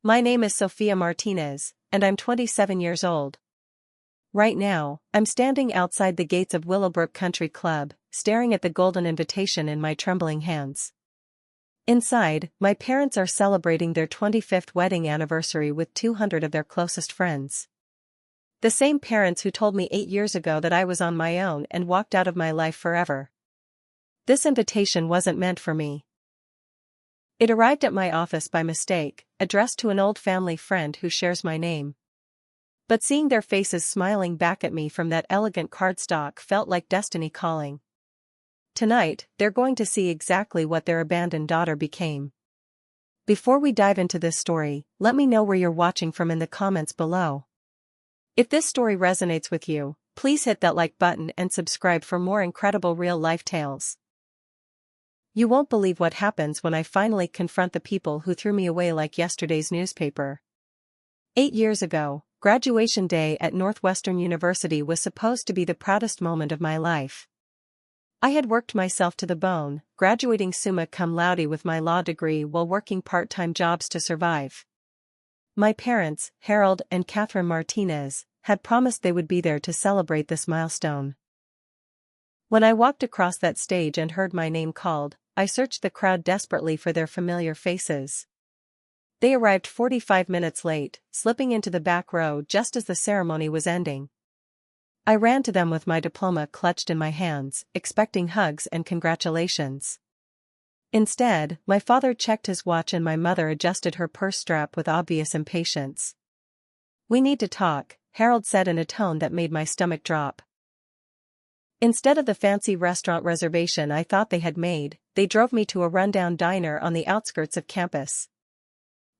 My name is Sophia Martinez, and I'm 27 years old. Right now, I'm standing outside the gates of Willowbrook Country Club, staring at the golden invitation in my trembling hands. Inside, my parents are celebrating their 25th wedding anniversary with 200 of their closest friends. The same parents who told me 8 years ago that I was on my own and walked out of my life forever. This invitation wasn't meant for me. It arrived at my office by mistake, addressed to an old family friend who shares my name. But seeing their faces smiling back at me from that elegant cardstock felt like destiny calling. Tonight, they're going to see exactly what their abandoned daughter became. Before we dive into this story, let me know where you're watching from in the comments below. If this story resonates with you, please hit that like button and subscribe for more incredible real-life tales. You won't believe what happens when I finally confront the people who threw me away like yesterday's newspaper. 8 years ago, graduation day at Northwestern University was supposed to be the proudest moment of my life. I had worked myself to the bone, graduating summa cum laude with my law degree while working part-time jobs to survive. My parents, Harold and Catherine Martinez, had promised they would be there to celebrate this milestone. When I walked across that stage and heard my name called, I searched the crowd desperately for their familiar faces. They arrived 45 minutes late, slipping into the back row just as the ceremony was ending. I ran to them with my diploma clutched in my hands, expecting hugs and congratulations. Instead, my father checked his watch and my mother adjusted her purse strap with obvious impatience. "We need to talk," Harold said in a tone that made my stomach drop. Instead of the fancy restaurant reservation I thought they had made, they drove me to a rundown diner on the outskirts of campus.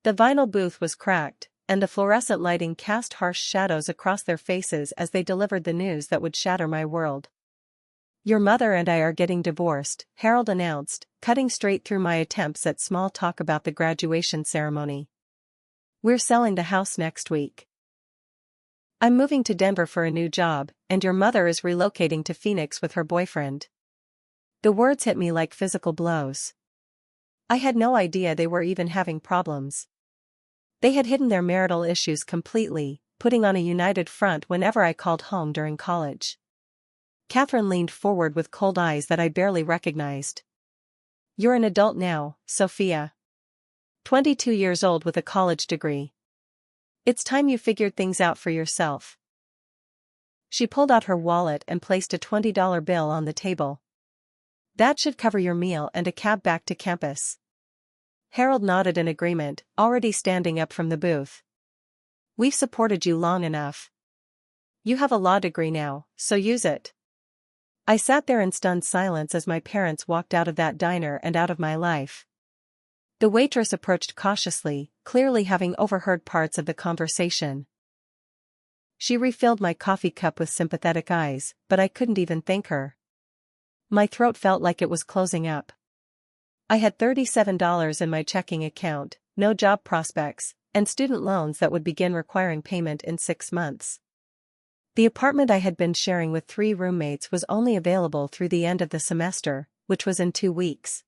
The vinyl booth was cracked, and the fluorescent lighting cast harsh shadows across their faces as they delivered the news that would shatter my world. "Your mother and I are getting divorced," Harold announced, cutting straight through my attempts at small talk about the graduation ceremony. "We're selling the house next week. I'm moving to Denver for a new job, and your mother is relocating to Phoenix with her boyfriend." The words hit me like physical blows. I had no idea they were even having problems. They had hidden their marital issues completely, putting on a united front whenever I called home during college. Catherine leaned forward with cold eyes that I barely recognized. "You're an adult now, Sophia. 22 years old with a college degree. It's time you figured things out for yourself." She pulled out her wallet and placed a $20 bill on the table. "That should cover your meal and a cab back to campus." Harold nodded in agreement, already standing up from the booth. "We've supported you long enough. You have a law degree now, so use it." I sat there in stunned silence as my parents walked out of that diner and out of my life. The waitress approached cautiously, clearly having overheard parts of the conversation. She refilled my coffee cup with sympathetic eyes, but I couldn't even thank her. My throat felt like it was closing up. I had $37 in my checking account, no job prospects, and student loans that would begin requiring payment in 6 months. The apartment I had been sharing with 3 roommates was only available through the end of the semester, which was in 2 weeks.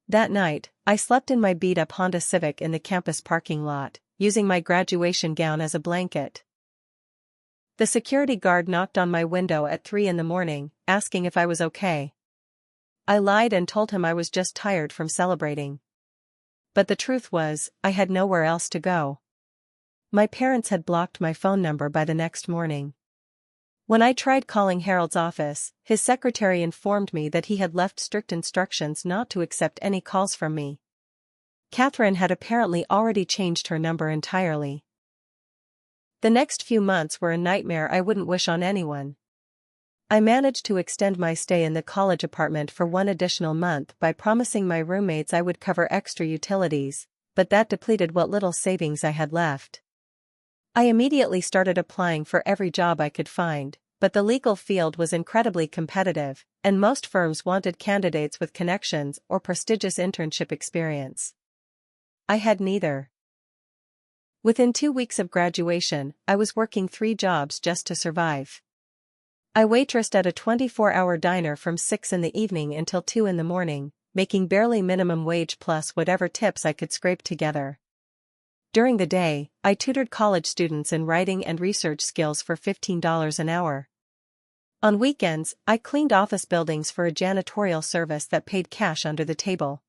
That night, I slept in my beat-up Honda Civic in the campus parking lot, using my graduation gown as a blanket. The security guard knocked on my window at 3 in the morning, asking if I was okay. I lied and told him I was just tired from celebrating. But the truth was, I had nowhere else to go. My parents had blocked my phone number by the next morning. When I tried calling Harold's office, his secretary informed me that he had left strict instructions not to accept any calls from me. Catherine had apparently already changed her number entirely. The next few months were a nightmare I wouldn't wish on anyone. I managed to extend my stay in the college apartment for 1 additional month by promising my roommates I would cover extra utilities, but that depleted what little savings I had left. I immediately started applying for every job I could find, but the legal field was incredibly competitive, and most firms wanted candidates with connections or prestigious internship experience. I had neither. Within 2 weeks of graduation, I was working 3 jobs just to survive. I waitressed at a 24-hour diner from 6 in the evening until 2 in the morning, making barely minimum wage plus whatever tips I could scrape together. During the day, I tutored college students in writing and research skills for $15 an hour. On weekends, I cleaned office buildings for a janitorial service that paid cash under the table.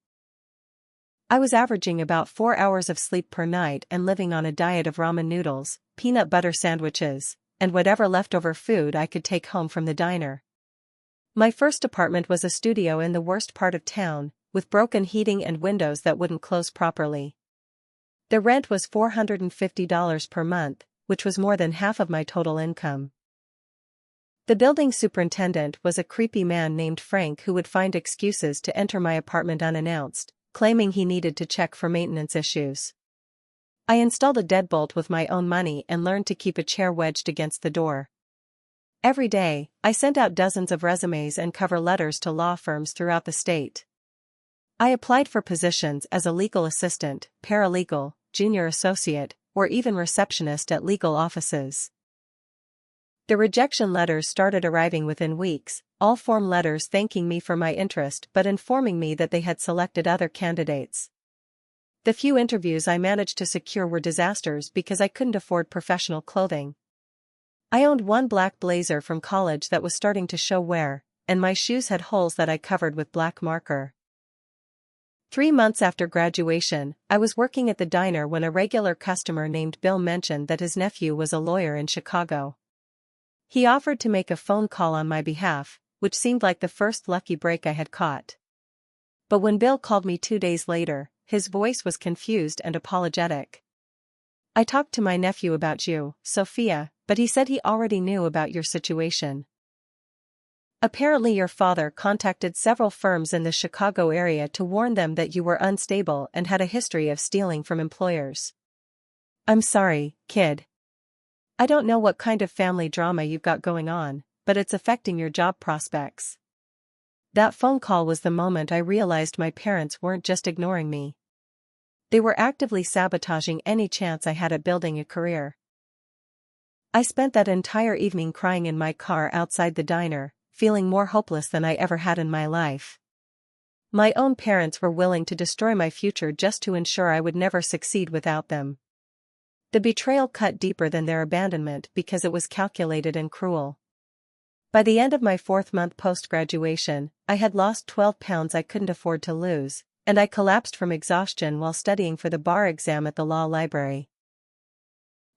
I was averaging about 4 hours of sleep per night and living on a diet of ramen noodles, peanut butter sandwiches, and whatever leftover food I could take home from the diner. My first apartment was a studio in the worst part of town, with broken heating and windows that wouldn't close properly. The rent was $450 per month, which was more than half of my total income. The building superintendent was a creepy man named Frank who would find excuses to enter my apartment unannounced, claiming he needed to check for maintenance issues. I installed a deadbolt with my own money and learned to keep a chair wedged against the door. Every day, I sent out dozens of resumes and cover letters to law firms throughout the state. I applied for positions as a legal assistant, paralegal, junior associate, or even receptionist at legal offices. The rejection letters started arriving within weeks, all form letters thanking me for my interest but informing me that they had selected other candidates. The few interviews I managed to secure were disasters because I couldn't afford professional clothing. I owned one black blazer from college that was starting to show wear, and my shoes had holes that I covered with black marker. 3 months after graduation, I was working at the diner when a regular customer named Bill mentioned that his nephew was a lawyer in Chicago. He offered to make a phone call on my behalf, which seemed like the first lucky break I had caught. But when Bill called me 2 days later, his voice was confused and apologetic. "I talked to my nephew about you, Sophia, but he said he already knew about your situation. Apparently your father contacted several firms in the Chicago area to warn them that you were unstable and had a history of stealing from employers. I'm sorry, kid. I don't know what kind of family drama you've got going on, but it's affecting your job prospects." That phone call was the moment I realized my parents weren't just ignoring me. They were actively sabotaging any chance I had at building a career. I spent that entire evening crying in my car outside the diner, feeling more hopeless than I ever had in my life. My own parents were willing to destroy my future just to ensure I would never succeed without them. The betrayal cut deeper than their abandonment because it was calculated and cruel. By the end of my 4th month post-graduation, I had lost 12 pounds I couldn't afford to lose, and I collapsed from exhaustion while studying for the bar exam at the law library.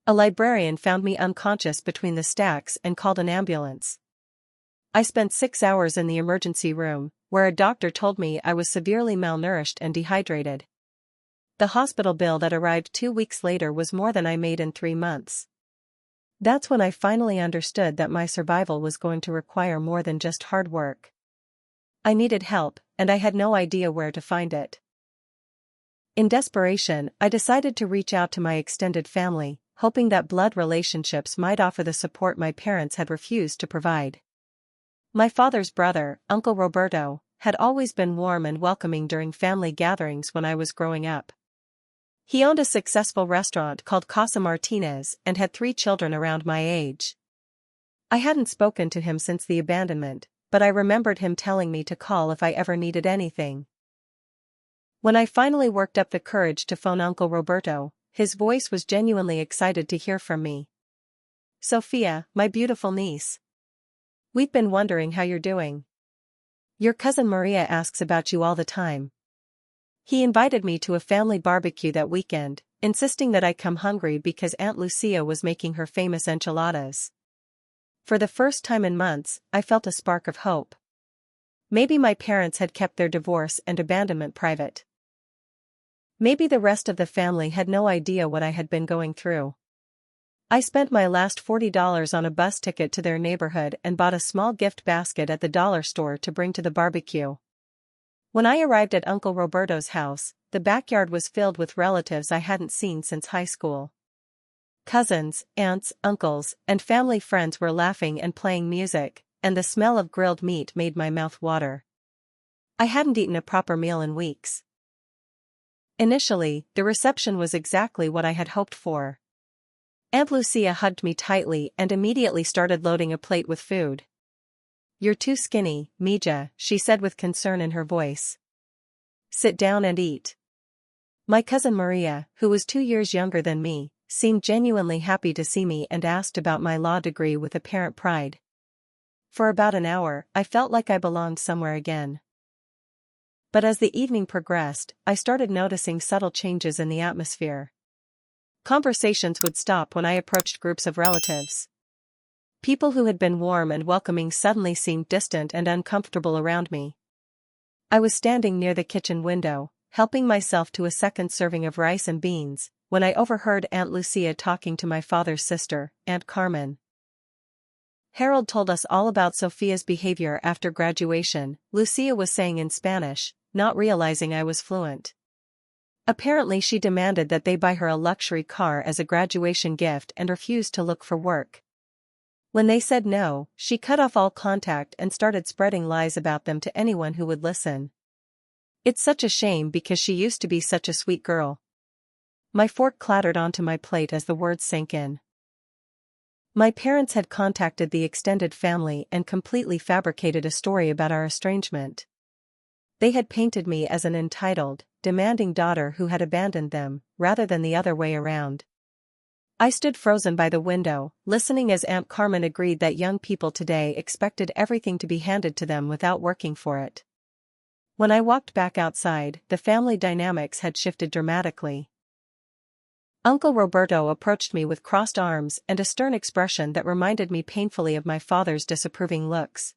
A librarian found me unconscious between the stacks and called an ambulance. I spent 6 hours in the emergency room, where a doctor told me I was severely malnourished and dehydrated. The hospital bill that arrived 2 weeks later was more than I made in 3 months. That's when I finally understood that my survival was going to require more than just hard work. I needed help, and I had no idea where to find it. In desperation, I decided to reach out to my extended family, hoping that blood relationships might offer the support my parents had refused to provide. My father's brother, Uncle Roberto, had always been warm and welcoming during family gatherings when I was growing up. He owned a successful restaurant called Sophia Martinez and had 3 children around my age. I hadn't spoken to him since the abandonment, but I remembered him telling me to call if I ever needed anything. When I finally worked up the courage to phone Uncle Roberto, his voice was genuinely excited to hear from me. "Sophia, my beautiful niece. We've been wondering how you're doing. Your cousin Maria asks about you all the time." He invited me to a family barbecue that weekend, insisting that I come hungry because Aunt Lucia was making her famous enchiladas. For the first time in months, I felt a spark of hope. Maybe my parents had kept their divorce and abandonment private. Maybe the rest of the family had no idea what I had been going through. I spent my last $40 on a bus ticket to their neighborhood and bought a small gift basket at the dollar store to bring to the barbecue. When I arrived at Uncle Roberto's house, the backyard was filled with relatives I hadn't seen since high school. Cousins, aunts, uncles, and family friends were laughing and playing music, and the smell of grilled meat made my mouth water. I hadn't eaten a proper meal in weeks. Initially, the reception was exactly what I had hoped for. Aunt Lucia hugged me tightly and immediately started loading a plate with food. "You're too skinny, Mija," she said with concern in her voice. "Sit down and eat." My cousin Maria, who was 2 years younger than me, seemed genuinely happy to see me and asked about my law degree with apparent pride. For about an hour, I felt like I belonged somewhere again. But as the evening progressed, I started noticing subtle changes in the atmosphere. Conversations would stop when I approached groups of relatives. People who had been warm and welcoming suddenly seemed distant and uncomfortable around me. I was standing near the kitchen window, helping myself to a second serving of rice and beans, when I overheard Aunt Lucia talking to my father's sister, Aunt Carmen. Harold told us all about Sophia's behavior after graduation, Lucia was saying in Spanish, not realizing I was fluent. Apparently she demanded that they buy her a luxury car as a graduation gift and refused to look for work. When they said no, she cut off all contact and started spreading lies about them to anyone who would listen. It's such a shame because she used to be such a sweet girl. My fork clattered onto my plate as the words sank in. My parents had contacted the extended family and completely fabricated a story about our estrangement. They had painted me as an entitled, demanding daughter who had abandoned them, rather than the other way around. I stood frozen by the window, listening as Aunt Carmen agreed that young people today expected everything to be handed to them without working for it. When I walked back outside, the family dynamics had shifted dramatically. Uncle Roberto approached me with crossed arms and a stern expression that reminded me painfully of my father's disapproving looks.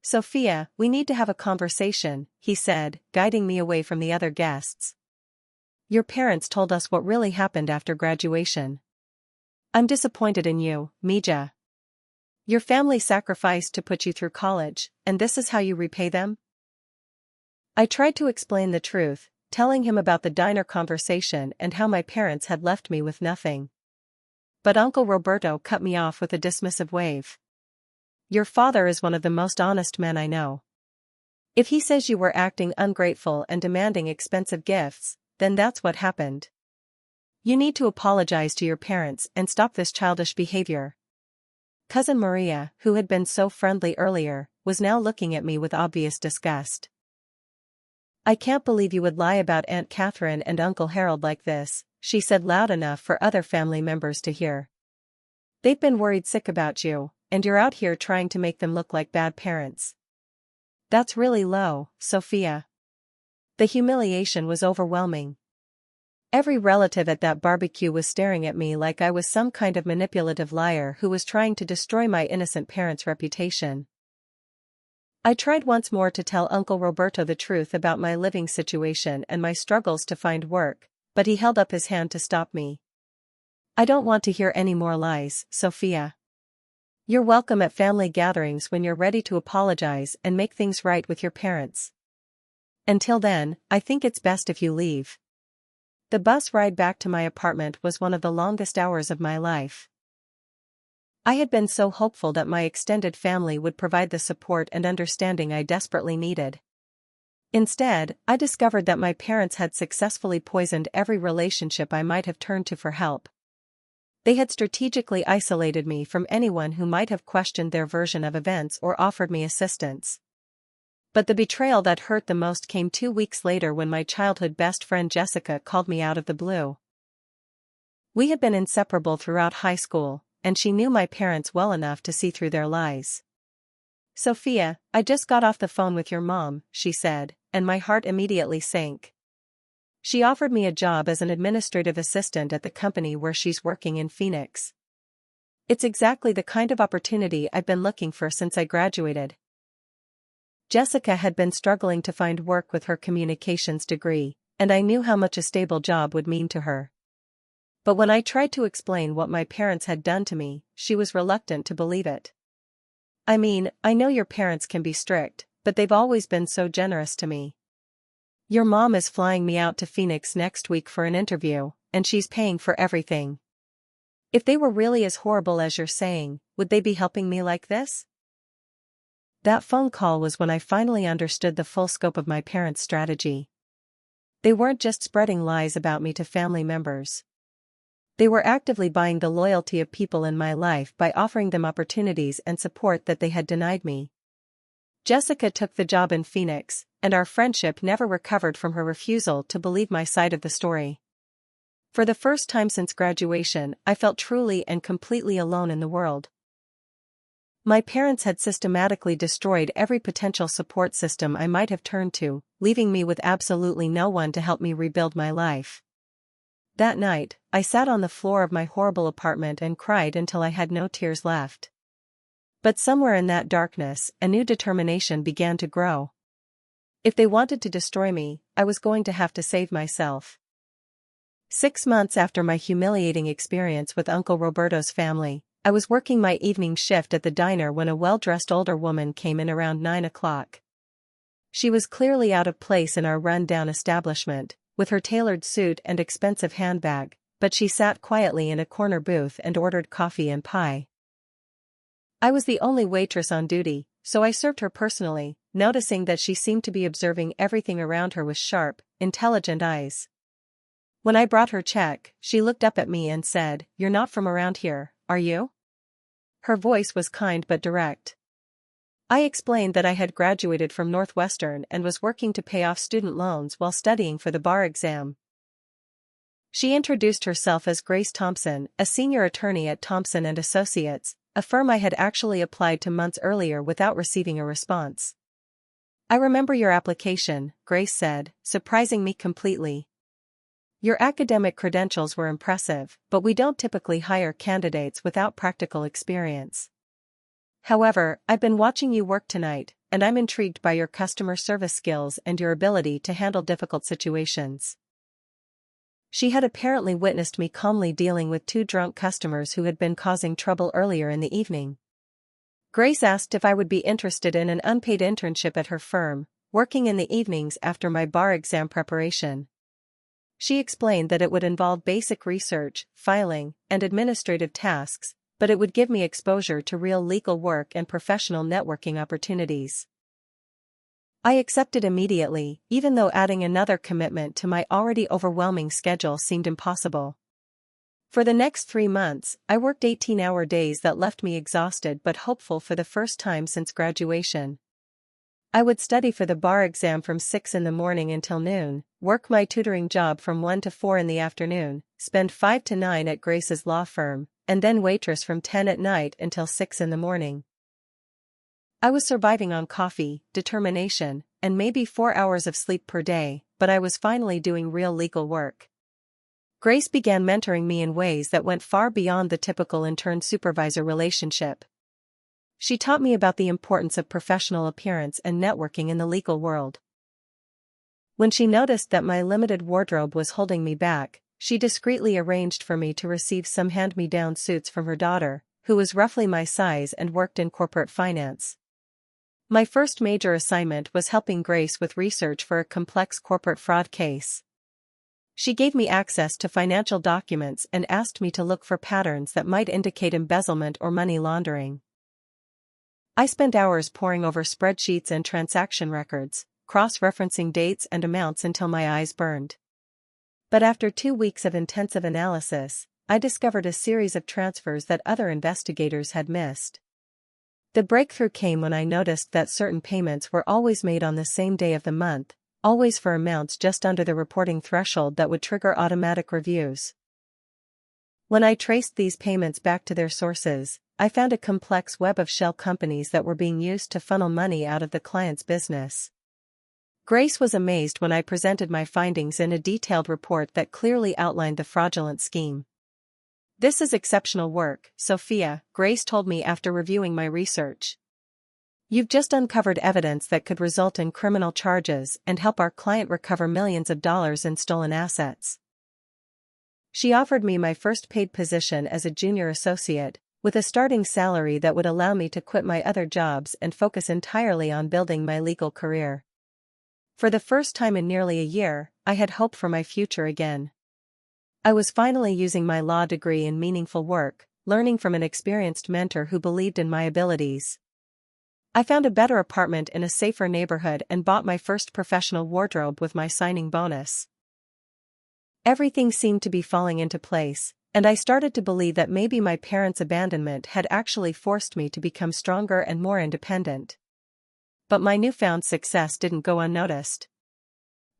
"Sophia, we need to have a conversation," he said, guiding me away from the other guests. "Your parents told us what really happened after graduation. I'm disappointed in you, Mija. Your family sacrificed to put you through college, and this is how you repay them?" I tried to explain the truth, telling him about the diner conversation and how my parents had left me with nothing. But Uncle Roberto cut me off with a dismissive wave. "Your father is one of the most honest men I know. If he says you were acting ungrateful and demanding expensive gifts, then that's what happened. You need to apologize to your parents and stop this childish behavior." Cousin Maria, who had been so friendly earlier, was now looking at me with obvious disgust. "I can't believe you would lie about Aunt Catherine and Uncle Harold like this," she said loud enough for other family members to hear. "They've been worried sick about you, and you're out here trying to make them look like bad parents. That's really low, Sophia." The humiliation was overwhelming. Every relative at that barbecue was staring at me like I was some kind of manipulative liar who was trying to destroy my innocent parents' reputation. I tried once more to tell Uncle Roberto the truth about my living situation and my struggles to find work, but he held up his hand to stop me. "I don't want to hear any more lies, Sophia. You're welcome at family gatherings when you're ready to apologize and make things right with your parents. Until then, I think it's best if you leave." The bus ride back to my apartment was one of the longest hours of my life. I had been so hopeful that my extended family would provide the support and understanding I desperately needed. Instead, I discovered that my parents had successfully poisoned every relationship I might have turned to for help. They had strategically isolated me from anyone who might have questioned their version of events or offered me assistance. But the betrayal that hurt the most came 2 weeks later when my childhood best friend Jessica called me out of the blue. We had been inseparable throughout high school, and she knew my parents well enough to see through their lies. "Sophia, I just got off the phone with your mom," she said, and my heart immediately sank. She offered me a job as an administrative assistant at the company where she's working in Phoenix. It's exactly the kind of opportunity I've been looking for since I graduated. Jessica had been struggling to find work with her communications degree, and I knew how much a stable job would mean to her. But when I tried to explain what my parents had done to me, she was reluctant to believe it. "I mean, I know your parents can be strict, but they've always been so generous to me. Your mom is flying me out to Phoenix next week for an interview, and she's paying for everything. If they were really as horrible as you're saying, would they be helping me like this?" That phone call was when I finally understood the full scope of my parents' strategy. They weren't just spreading lies about me to family members. They were actively buying the loyalty of people in my life by offering them opportunities and support that they had denied me. Jessica took the job in Phoenix, and our friendship never recovered from her refusal to believe my side of the story. For the first time since graduation, I felt truly and completely alone in the world. My parents had systematically destroyed every potential support system I might have turned to, leaving me with absolutely no one to help me rebuild my life. That night, I sat on the floor of my horrible apartment and cried until I had no tears left. But somewhere in that darkness, a new determination began to grow. If they wanted to destroy me, I was going to have to save myself. 6 months after my humiliating experience with Uncle Roberto's family, I was working my evening shift at the diner when a well-dressed older woman came in around 9 o'clock. She was clearly out of place in our run-down establishment, with her tailored suit and expensive handbag, but she sat quietly in a corner booth and ordered coffee and pie. I was the only waitress on duty, so I served her personally, noticing that she seemed to be observing everything around her with sharp, intelligent eyes. When I brought her check, she looked up at me and said, "You're not from around here, are you?" Her voice was kind but direct. I explained that I had graduated from Northwestern and was working to pay off student loans while studying for the bar exam. She introduced herself as Grace Thompson, a senior attorney at Thompson and Associates, a firm I had actually applied to months earlier without receiving a response. "I remember your application," Grace said, surprising me completely. "Your academic credentials were impressive, but we don't typically hire candidates without practical experience. However, I've been watching you work tonight, and I'm intrigued by your customer service skills and your ability to handle difficult situations." She had apparently witnessed me calmly dealing with 2 drunk customers who had been causing trouble earlier in the evening. Grace asked if I would be interested in an unpaid internship at her firm, working in the evenings after my bar exam preparation. She explained that it would involve basic research, filing, and administrative tasks, but it would give me exposure to real legal work and professional networking opportunities. I accepted immediately, even though adding another commitment to my already overwhelming schedule seemed impossible. For the next 3 months, I worked 18-hour days that left me exhausted but hopeful for the first time since graduation. I would study for the bar exam from 6 in the morning until noon, work my tutoring job from 1 to 4 in the afternoon, spend 5 to 9 at Grace's law firm, and then waitress from 10 at night until 6 in the morning. I was surviving on coffee, determination, and maybe 4 hours of sleep per day, but I was finally doing real legal work. Grace began mentoring me in ways that went far beyond the typical intern-supervisor relationship. She taught me about the importance of professional appearance and networking in the legal world. When she noticed that my limited wardrobe was holding me back, she discreetly arranged for me to receive some hand-me-down suits from her daughter, who was roughly my size and worked in corporate finance. My first major assignment was helping Grace with research for a complex corporate fraud case. She gave me access to financial documents and asked me to look for patterns that might indicate embezzlement or money laundering. I spent hours poring over spreadsheets and transaction records, cross-referencing dates and amounts until my eyes burned. But after 2 weeks of intensive analysis, I discovered a series of transfers that other investigators had missed. The breakthrough came when I noticed that certain payments were always made on the same day of the month, always for amounts just under the reporting threshold that would trigger automatic reviews. When I traced these payments back to their sources, I found a complex web of shell companies that were being used to funnel money out of the client's business. Grace was amazed when I presented my findings in a detailed report that clearly outlined the fraudulent scheme. "This is exceptional work, Sophia," Grace told me after reviewing my research. "You've just uncovered evidence that could result in criminal charges and help our client recover millions of dollars in stolen assets." She offered me my first paid position as a junior associate, with a starting salary that would allow me to quit my other jobs and focus entirely on building my legal career. For the first time in nearly a year, I had hope for my future again. I was finally using my law degree in meaningful work, learning from an experienced mentor who believed in my abilities. I found a better apartment in a safer neighborhood and bought my first professional wardrobe with my signing bonus. Everything seemed to be falling into place, and I started to believe that maybe my parents' abandonment had actually forced me to become stronger and more independent. but my newfound success didn't go unnoticed.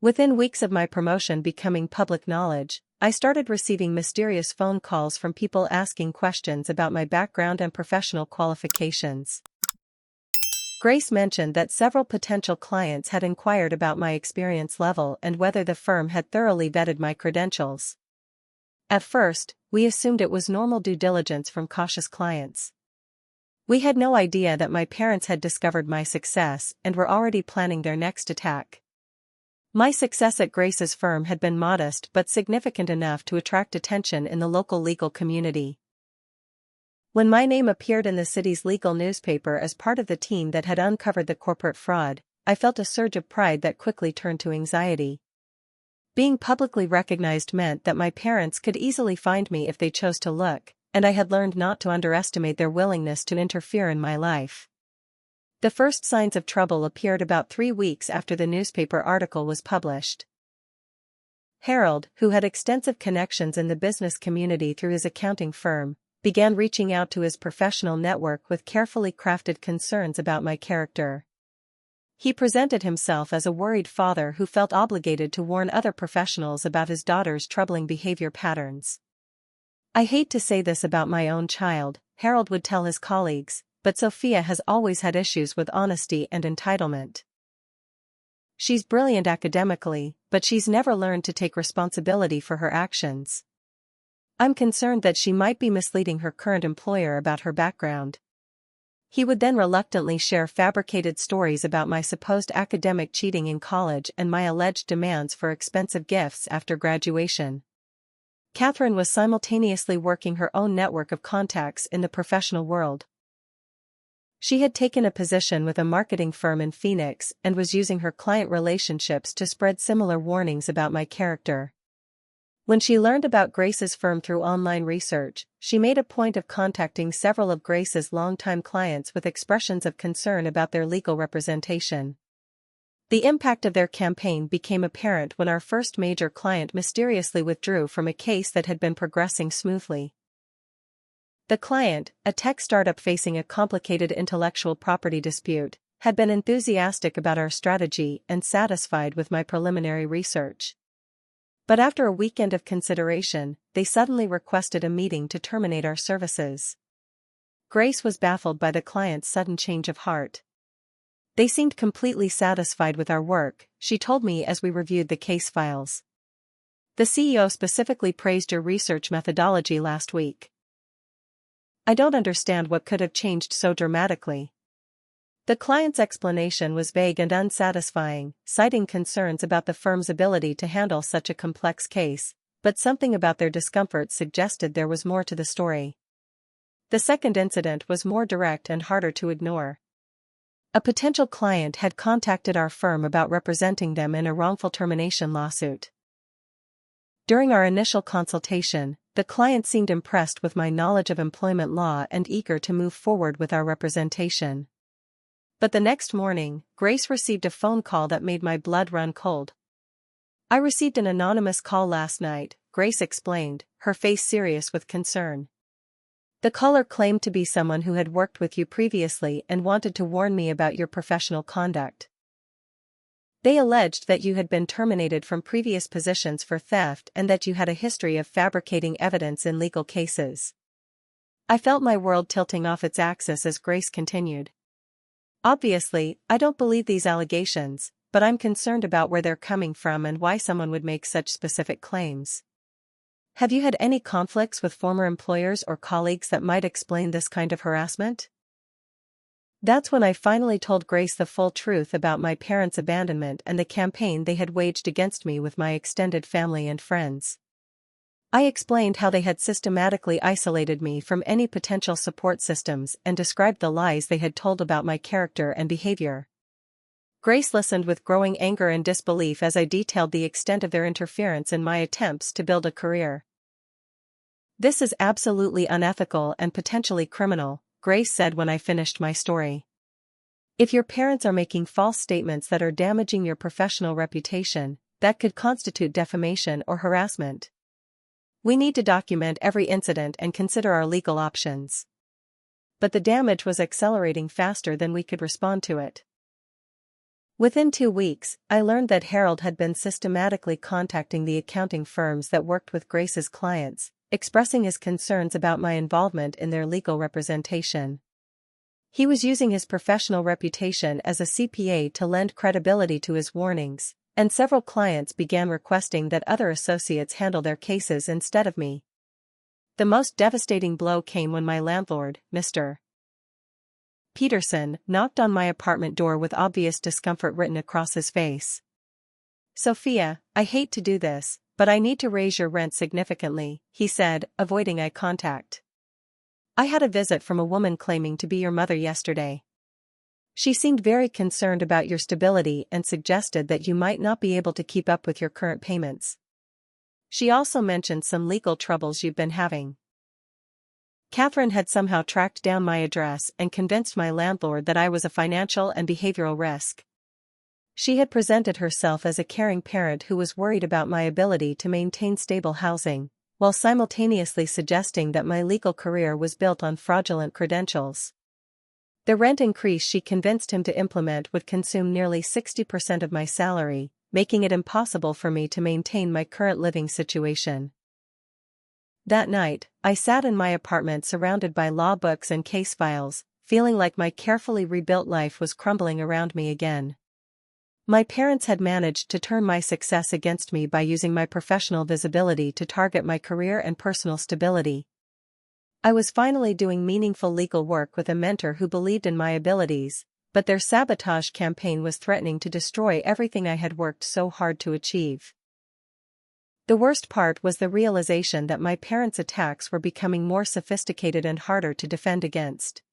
Within weeks of my promotion becoming public knowledge, I started receiving mysterious phone calls from people asking questions about my background and professional qualifications. Grace mentioned that several potential clients had inquired about my experience level and whether the firm had thoroughly vetted my credentials. At first, we assumed it was normal due diligence from cautious clients. We had no idea that my parents had discovered my success and were already planning their next attack. My success at Grace's firm had been modest but significant enough to attract attention in the local legal community. When my name appeared in the city's legal newspaper as part of the team that had uncovered the corporate fraud, I felt a surge of pride that quickly turned to anxiety. Being publicly recognized meant that my parents could easily find me if they chose to look, and I had learned not to underestimate their willingness to interfere in my life. The first signs of trouble appeared about 3 weeks after the newspaper article was published. Harold, who had extensive connections in the business community through his accounting firm, began reaching out to his professional network with carefully crafted concerns about my character. He presented himself as a worried father who felt obligated to warn other professionals about his daughter's troubling behavior patterns. "I hate to say this about my own child," Harold would tell his colleagues, "but Sophia has always had issues with honesty and entitlement. She's brilliant academically, but she's never learned to take responsibility for her actions. I'm concerned that she might be misleading her current employer about her background." He would then reluctantly share fabricated stories about my supposed academic cheating in college and my alleged demands for expensive gifts after graduation. Catherine was simultaneously working her own network of contacts in the professional world. She had taken a position with a marketing firm in Phoenix and was using her client relationships to spread similar warnings about my character. When she learned about Grace's firm through online research, she made a point of contacting several of Grace's longtime clients with expressions of concern about their legal representation. The impact of their campaign became apparent when our first major client mysteriously withdrew from a case that had been progressing smoothly. The client, a tech startup facing a complicated intellectual property dispute, had been enthusiastic about our strategy and satisfied with my preliminary research. But after a weekend of consideration, they suddenly requested a meeting to terminate our services. Grace was baffled by the client's sudden change of heart. "They seemed completely satisfied with our work," she told me as we reviewed the case files. "The CEO specifically praised your research methodology last week." "I don't understand what could have changed so dramatically." The client's explanation was vague and unsatisfying, citing concerns about the firm's ability to handle such a complex case, but something about their discomfort suggested there was more to the story. The second incident was more direct and harder to ignore. A potential client had contacted our firm about representing them in a wrongful termination lawsuit. During our initial consultation, the client seemed impressed with my knowledge of employment law and eager to move forward with our representation. But the next morning, Grace received a phone call that made my blood run cold. "I received an anonymous call last night," Grace explained, her face serious with concern. "The caller claimed to be someone who had worked with you previously and wanted to warn me about your professional conduct. They alleged that you had been terminated from previous positions for theft and that you had a history of fabricating evidence in legal cases." I felt my world tilting off its axis as Grace continued. "Obviously, I don't believe these allegations, but I'm concerned about where they're coming from and why someone would make such specific claims. Have you had any conflicts with former employers or colleagues that might explain this kind of harassment?" That's when I finally told Grace the full truth about my parents' abandonment and the campaign they had waged against me with my extended family and friends. I explained how they had systematically isolated me from any potential support systems and described the lies they had told about my character and behavior. Grace listened with growing anger and disbelief as I detailed the extent of their interference in my attempts to build a career. "This is absolutely unethical and potentially criminal," Grace said when I finished my story. "If your parents are making false statements that are damaging your professional reputation, that could constitute defamation or harassment. We need to document every incident and consider our legal options." But the damage was accelerating faster than we could respond to it. Within 2 weeks, I learned that Harold had been systematically contacting the accounting firms that worked with Grace's clients, expressing his concerns about my involvement in their legal representation. He was using his professional reputation as a CPA to lend credibility to his warnings, and several clients began requesting that other associates handle their cases instead of me. The most devastating blow came when my landlord, Mr. Peterson, knocked on my apartment door with obvious discomfort written across his face. "Sophia, I hate to do this, but I need to raise your rent significantly," he said, avoiding eye contact. "I had a visit from a woman claiming to be your mother yesterday. She seemed very concerned about your stability and suggested that you might not be able to keep up with your current payments. She also mentioned some legal troubles you've been having." Catherine had somehow tracked down my address and convinced my landlord that I was a financial and behavioral risk. She had presented herself as a caring parent who was worried about my ability to maintain stable housing, while simultaneously suggesting that my legal career was built on fraudulent credentials. The rent increase she convinced him to implement would consume nearly 60% of my salary, making it impossible for me to maintain my current living situation. That night, I sat in my apartment surrounded by law books and case files, feeling like my carefully rebuilt life was crumbling around me again. My parents had managed to turn my success against me by using my professional visibility to target my career and personal stability. I was finally doing meaningful legal work with a mentor who believed in my abilities, but their sabotage campaign was threatening to destroy everything I had worked so hard to achieve. The worst part was the realization that my parents' attacks were becoming more sophisticated and harder to defend against.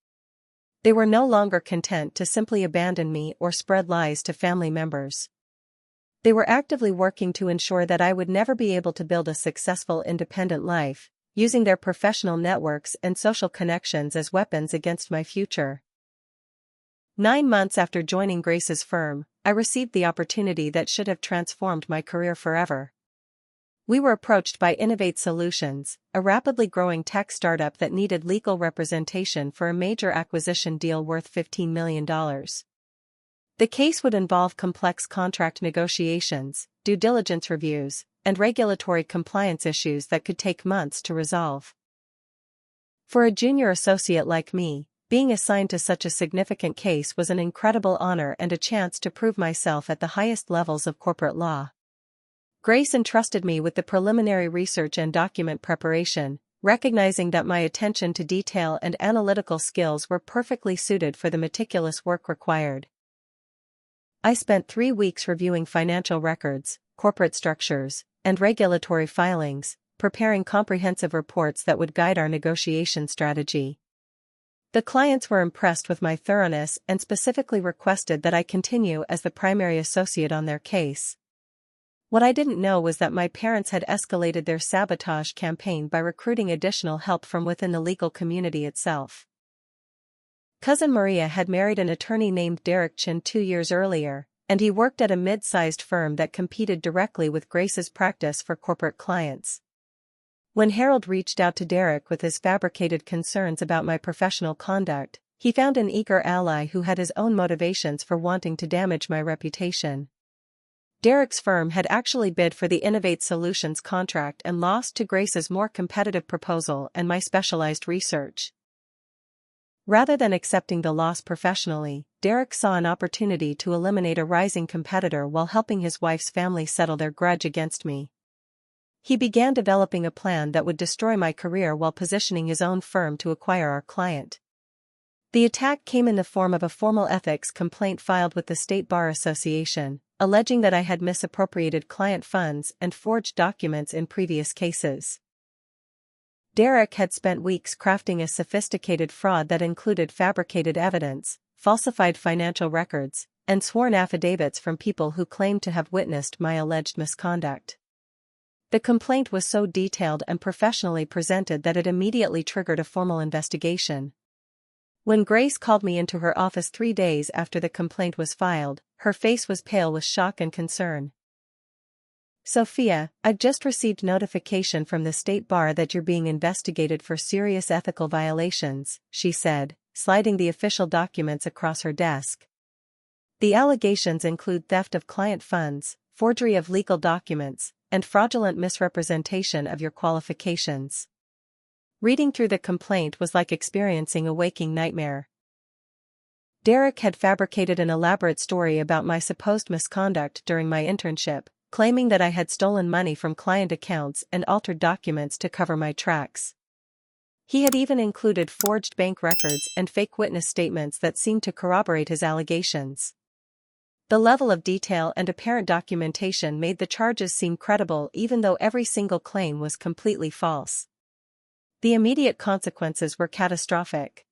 They were no longer content to simply abandon me or spread lies to family members. They were actively working to ensure that I would never be able to build a successful independent life, using their professional networks and social connections as weapons against my future. 9 months after joining Grace's firm, I received the opportunity that should have transformed my career forever. We were approached by Innovate Solutions, a rapidly growing tech startup that needed legal representation for a major acquisition deal worth $15 million. The case would involve complex contract negotiations, due diligence reviews, and regulatory compliance issues that could take months to resolve. For a junior associate like me, being assigned to such a significant case was an incredible honor and a chance to prove myself at the highest levels of corporate law. Grace entrusted me with the preliminary research and document preparation, recognizing that my attention to detail and analytical skills were perfectly suited for the meticulous work required. I spent 3 weeks reviewing financial records, corporate structures, and regulatory filings, preparing comprehensive reports that would guide our negotiation strategy. The clients were impressed with my thoroughness and specifically requested that I continue as the primary associate on their case. What I didn't know was that my parents had escalated their sabotage campaign by recruiting additional help from within the legal community itself. Cousin Maria had married an attorney named Derek Chin 2 years earlier, and he worked at a mid-sized firm that competed directly with Grace's practice for corporate clients. When Harold reached out to Derek with his fabricated concerns about my professional conduct, he found an eager ally who had his own motivations for wanting to damage my reputation. Derek's firm had actually bid for the Innovate Solutions contract and lost to Grace's more competitive proposal and my specialized research. Rather than accepting the loss professionally, Derek saw an opportunity to eliminate a rising competitor while helping his wife's family settle their grudge against me. He began developing a plan that would destroy my career while positioning his own firm to acquire our client. The attack came in the form of a formal ethics complaint filed with the State Bar Association, alleging that I had misappropriated client funds and forged documents in previous cases. Derek had spent weeks crafting a sophisticated fraud that included fabricated evidence, falsified financial records, and sworn affidavits from people who claimed to have witnessed my alleged misconduct. The complaint was so detailed and professionally presented that it immediately triggered a formal investigation. When Grace called me into her office 3 days after the complaint was filed, her face was pale with shock and concern. "Sophia, I've just received notification from the State Bar that you're being investigated for serious ethical violations," she said, sliding the official documents across her desk. The allegations include theft of client funds, forgery of legal documents, and fraudulent misrepresentation of your qualifications. Reading through the complaint was like experiencing a waking nightmare. Derek had fabricated an elaborate story about my supposed misconduct during my internship, claiming that I had stolen money from client accounts and altered documents to cover my tracks. He had even included forged bank records and fake witness statements that seemed to corroborate his allegations. The level of detail and apparent documentation made the charges seem credible even though every single claim was completely false. The immediate consequences were catastrophic.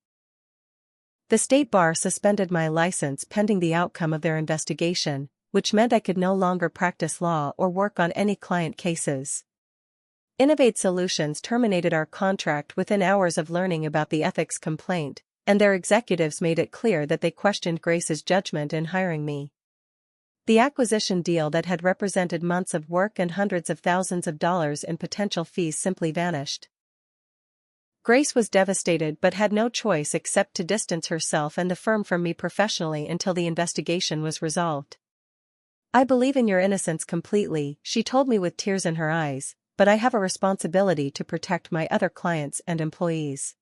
The state bar suspended my license pending the outcome of their investigation, which meant I could no longer practice law or work on any client cases. Innovate Solutions terminated our contract within hours of learning about the ethics complaint, and their executives made it clear that they questioned Grace's judgment in hiring me. The acquisition deal that had represented months of work and hundreds of thousands of dollars in potential fees simply vanished. Grace was devastated but had no choice except to distance herself and the firm from me professionally until the investigation was resolved. "I believe in your innocence completely," she told me with tears in her eyes, "but I have a responsibility to protect my other clients and employees.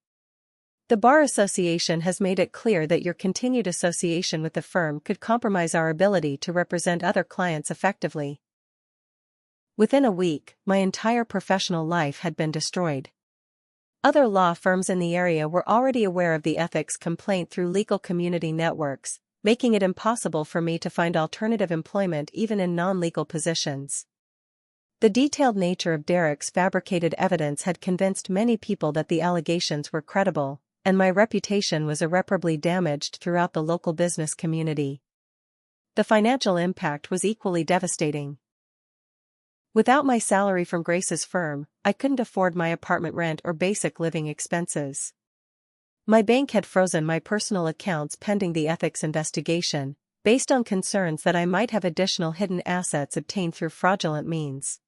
The Bar Association has made it clear that your continued association with the firm could compromise our ability to represent other clients effectively." Within a week, my entire professional life had been destroyed. Other law firms in the area were already aware of the ethics complaint through legal community networks, making it impossible for me to find alternative employment even in non-legal positions. The detailed nature of Derek's fabricated evidence had convinced many people that the allegations were credible, and my reputation was irreparably damaged throughout the local business community. The financial impact was equally devastating. Without my salary from Grace's firm, I couldn't afford my apartment rent or basic living expenses. My bank had frozen my personal accounts pending the ethics investigation, based on concerns that I might have additional hidden assets obtained through fraudulent means.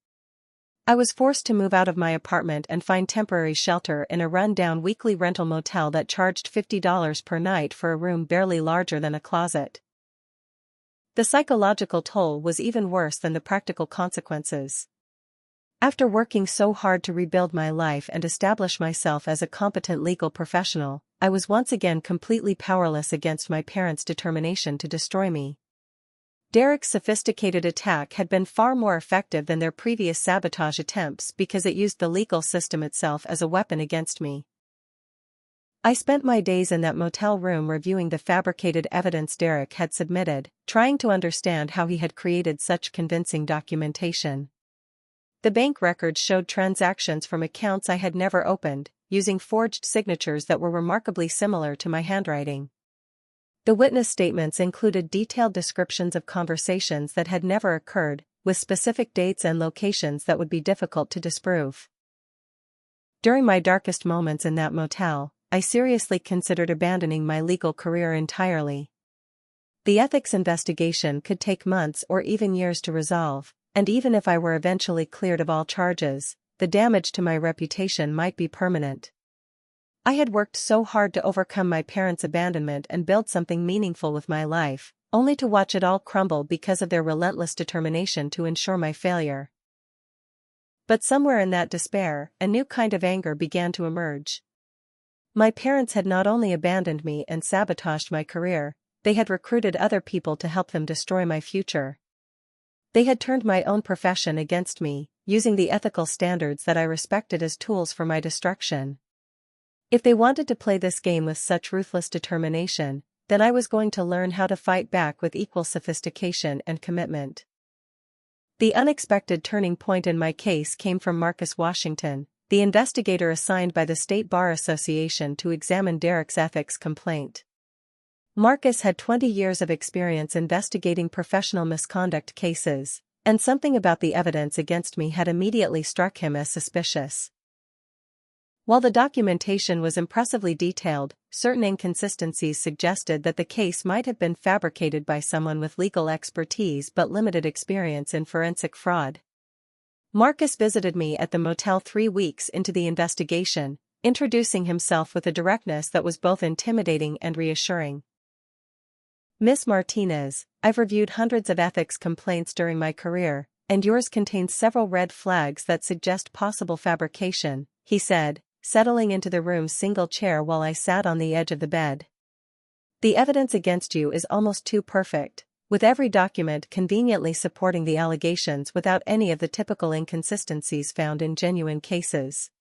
I was forced to move out of my apartment and find temporary shelter in a run-down weekly rental motel that charged $50 per night for a room barely larger than a closet. The psychological toll was even worse than the practical consequences. After working so hard to rebuild my life and establish myself as a competent legal professional, I was once again completely powerless against my parents' determination to destroy me. Derek's sophisticated attack had been far more effective than their previous sabotage attempts because it used the legal system itself as a weapon against me. I spent my days in that motel room reviewing the fabricated evidence Derek had submitted, trying to understand how he had created such convincing documentation. The bank records showed transactions from accounts I had never opened, using forged signatures that were remarkably similar to my handwriting. The witness statements included detailed descriptions of conversations that had never occurred, with specific dates and locations that would be difficult to disprove. During my darkest moments in that motel, I seriously considered abandoning my legal career entirely. The ethics investigation could take months or even years to resolve, and even if I were eventually cleared of all charges, the damage to my reputation might be permanent. I had worked so hard to overcome my parents' abandonment and build something meaningful with my life, only to watch it all crumble because of their relentless determination to ensure my failure. But somewhere in that despair, a new kind of anger began to emerge. My parents had not only abandoned me and sabotaged my career, they had recruited other people to help them destroy my future. They had turned my own profession against me, using the ethical standards that I respected as tools for my destruction. If they wanted to play this game with such ruthless determination, then I was going to learn how to fight back with equal sophistication and commitment. The unexpected turning point in my case came from Marcus Washington, the investigator assigned by the State Bar Association to examine Derek's ethics complaint. Marcus had 20 years of experience investigating professional misconduct cases, and something about the evidence against me had immediately struck him as suspicious. While the documentation was impressively detailed, certain inconsistencies suggested that the case might have been fabricated by someone with legal expertise but limited experience in forensic fraud. Marcus visited me at the motel 3 weeks into the investigation, introducing himself with a directness that was both intimidating and reassuring. Miss Martinez, I've reviewed hundreds of ethics complaints during my career, and yours contains several red flags that suggest possible fabrication, he said, settling into the room's single chair while I sat on the edge of the bed. The evidence against you is almost too perfect, with every document conveniently supporting the allegations without any of the typical inconsistencies found in genuine cases.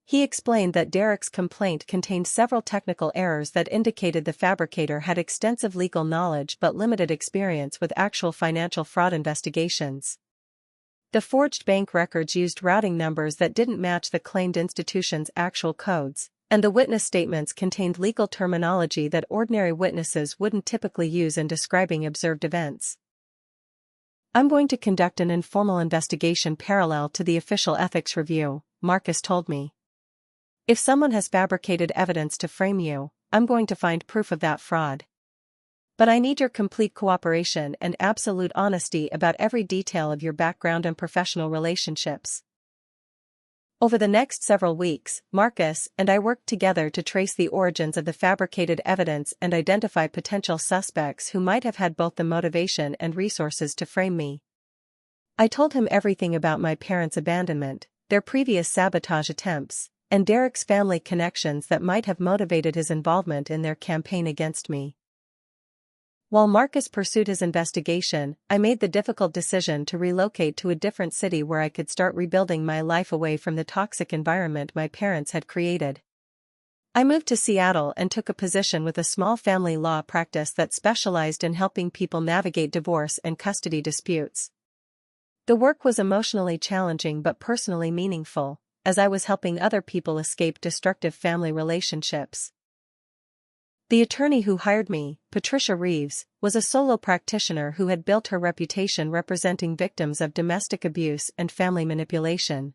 He explained that Derek's complaint contained several technical errors that indicated the fabricator had extensive legal knowledge but limited experience with actual financial fraud investigations. The forged bank records used routing numbers that didn't match the claimed institution's actual codes, and the witness statements contained legal terminology that ordinary witnesses wouldn't typically use in describing observed events. I'm going to conduct an informal investigation parallel to the official ethics review, Marcus told me. If someone has fabricated evidence to frame you, I'm going to find proof of that fraud. But I need your complete cooperation and absolute honesty about every detail of your background and professional relationships. Over the next several weeks, Marcus and I worked together to trace the origins of the fabricated evidence and identify potential suspects who might have had both the motivation and resources to frame me. I told him everything about my parents' abandonment, their previous sabotage attempts, and Derek's family connections that might have motivated his involvement in their campaign against me. While Marcus pursued his investigation, I made the difficult decision to relocate to a different city where I could start rebuilding my life away from the toxic environment my parents had created. I moved to Seattle and took a position with a small family law practice that specialized in helping people navigate divorce and custody disputes. The work was emotionally challenging but personally meaningful, as I was helping other people escape destructive family relationships. The attorney who hired me, Patricia Reeves, was a solo practitioner who had built her reputation representing victims of domestic abuse and family manipulation.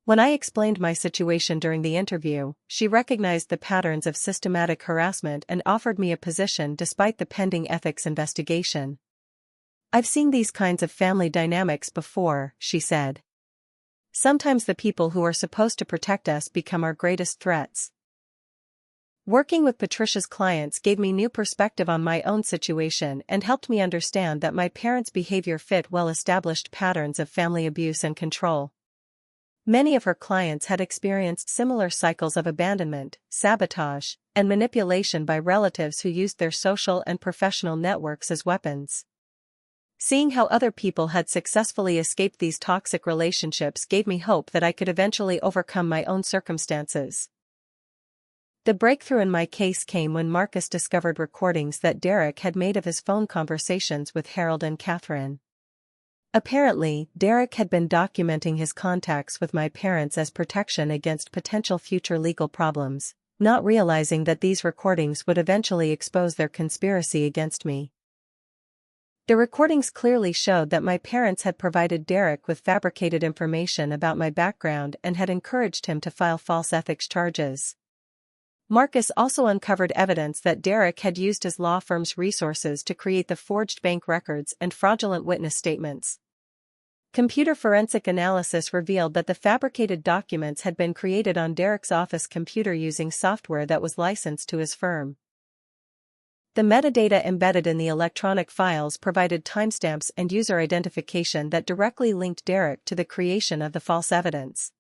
When I explained my situation during the interview, she recognized the patterns of systematic harassment and offered me a position despite the pending ethics investigation. "I've seen these kinds of family dynamics before," she said. "Sometimes the people who are supposed to protect us become our greatest threats." Working with Patricia's clients gave me new perspective on my own situation and helped me understand that my parents' behavior fit well-established patterns of family abuse and control. Many of her clients had experienced similar cycles of abandonment, sabotage, and manipulation by relatives who used their social and professional networks as weapons. Seeing how other people had successfully escaped these toxic relationships gave me hope that I could eventually overcome my own circumstances. The breakthrough in my case came when Marcus discovered recordings that Derek had made of his phone conversations with Harold and Catherine. Apparently, Derek had been documenting his contacts with my parents as protection against potential future legal problems, not realizing that these recordings would eventually expose their conspiracy against me. The recordings clearly showed that my parents had provided Derek with fabricated information about my background and had encouraged him to file false ethics charges. Marcus also uncovered evidence that Derek had used his law firm's resources to create the forged bank records and fraudulent witness statements. Computer forensic analysis revealed that the fabricated documents had been created on Derek's office computer using software that was licensed to his firm. The metadata embedded in the electronic files provided timestamps and user identification that directly linked Derek to the creation of the false evidence.